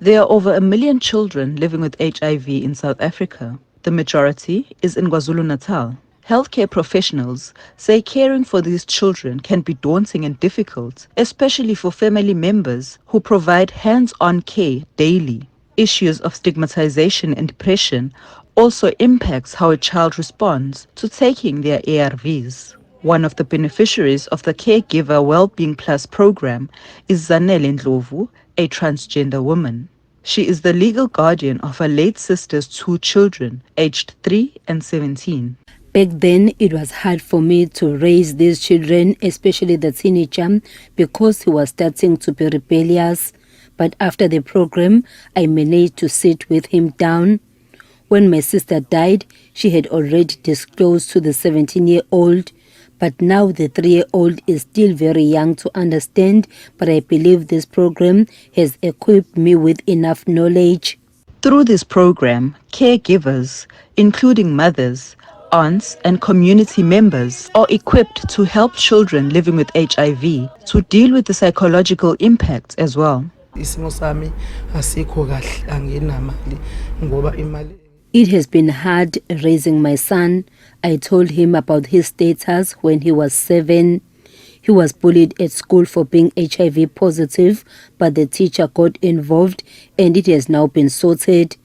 There are over 1 million children living with HIV in South Africa. The majority is in KwaZulu-Natal. Healthcare professionals say caring for these children can be daunting and difficult, especially for family members who provide hands-on care daily. Issues of stigmatization and depression also impacts how a child responds to taking their ARVs. One of the beneficiaries of the Caregiver Wellbeing Plus program is Zanele Ndlovu, a transgender woman. She is the legal guardian of her late sister's 2 children, aged 3 and 17. Back then, it was hard for me to raise these children, especially the teenager, because he was starting to be rebellious. But after the program, I managed to sit with him down. When my sister died, she had already disclosed to the 17-year-old. But now the 3-year-old is still very young to understand, but I believe this program has equipped me with enough knowledge. Through this program, caregivers, including mothers, aunts, and community members, are equipped to help children living with HIV to deal with the psychological impacts as well. It has been hard raising my son. I told him about his status when he was 7. He was bullied at school for being HIV positive, but the teacher got involved and it has now been sorted.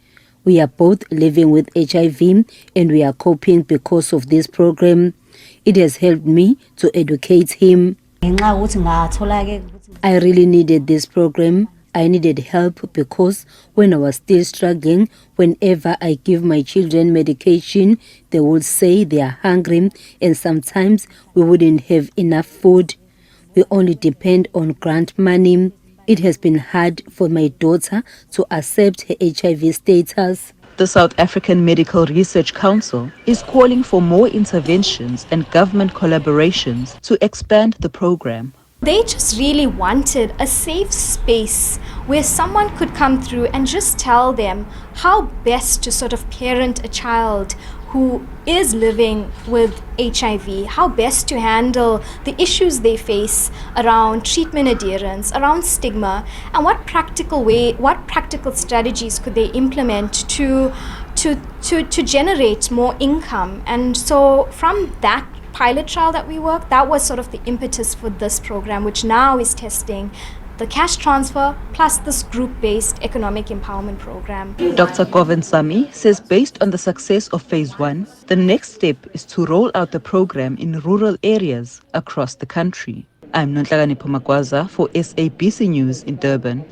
We are both living with HIV and we are coping because of this program. It has helped me to educate him. I really needed this program. I needed help because when I was still struggling, whenever I give my children medication, they would say they are hungry and sometimes we wouldn't have enough food. We only depend on grant money. It has been hard for my daughter to accept her HIV status. The South African Medical Research Council is calling for more interventions and government collaborations to expand the program. They just really wanted a safe space where someone could come through and just tell them how best to sort of parent a child who is living with HIV, how best to handle the issues they face around treatment adherence, around stigma, and what practical strategies could they implement to generate more income. And so from that pilot trial that we worked, that was sort of the impetus for this program, which now is testing the cash transfer plus this group-based economic empowerment program. Dr. Govindasamy says based on the success of Phase 1, the next step is to roll out the program in rural areas across the country. I'm Nonhlakani Phumagwaza for SABC News in Durban.